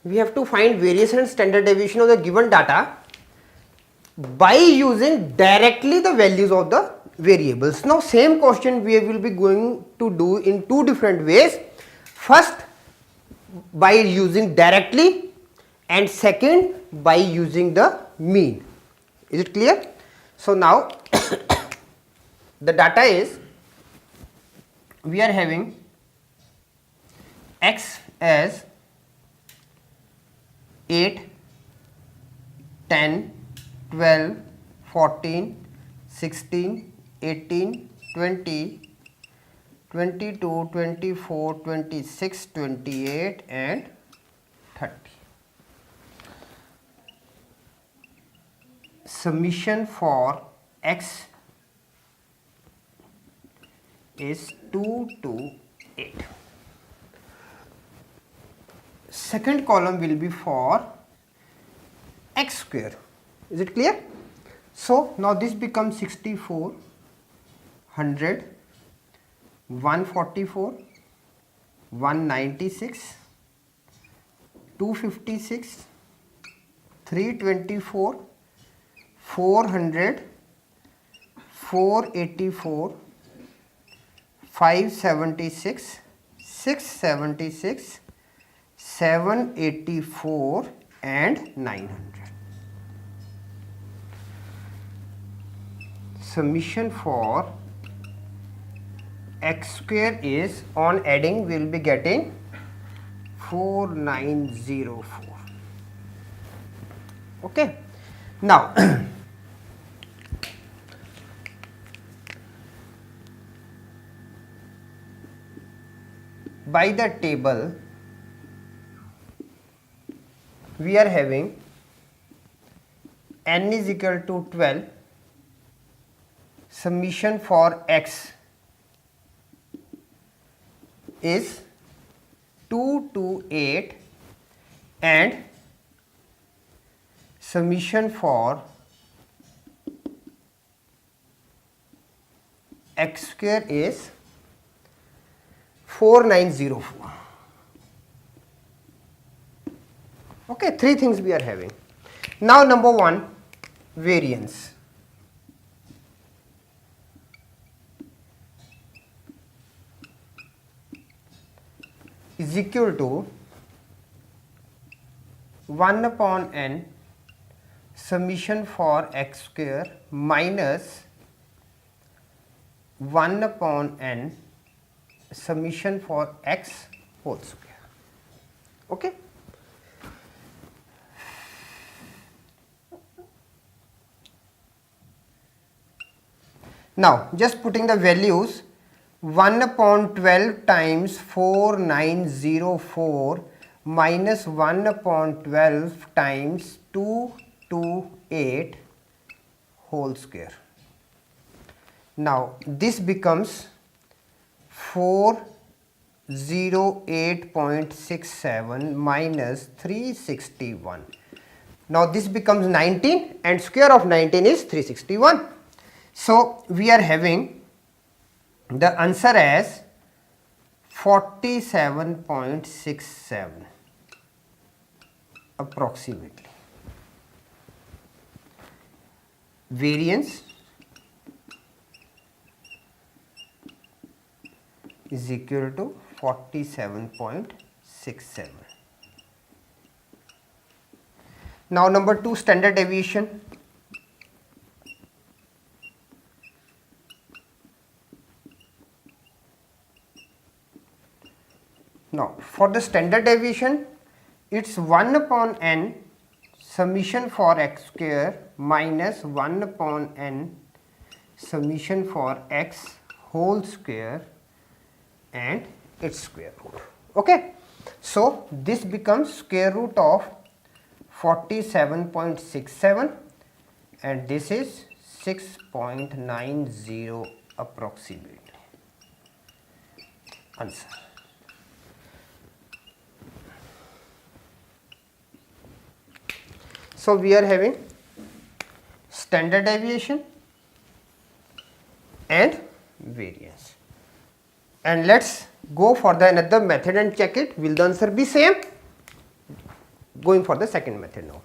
we have to find variation and standard deviation of the given data by using directly the values of the variables. Now same question we will be going to do in two different ways. First by using directly and second by using the mean. Is it clear? So now the data is, we are having x as 8, 10, 12, 14, 16, 18, 20, 22, 24, 26, 28 and 30. Summation for x is 2 to 8. Second column will be for x square. Is it clear? So now this becomes 64, 100, 144, 196, 256, 324, 400, 484, 576, 676, 784 and 900. Summation for x square is, on adding we will be getting 4904. Okay. Now by the table we are having n is equal to 12. Summation for x is 2 to 8 and summation for x square is 4904. Okay, three things we are having. Now number one, variance. Is equal to 1 upon n summation for x square minus 1 upon n summation for x whole square. Okay. Now just putting the values, 1 upon 12 times 4904 minus 1 upon 12 times 228 whole square. Now this becomes 408.67 minus 361. Now this becomes 19 and square of 19 is 361. So we are having the answer as 47.67 approximately. Variance is equal to 47.67. Now number 2, standard deviation. Now for the standard deviation, it's 1 upon n summation for x square minus 1 upon n summation for x whole square and its square root. Okay. So this becomes square root of 47.67 and this is 6.90 approximately. Answer. So we are having standard deviation and variance. And let's go for the another method and check it. Will the answer be same? going for the second method now.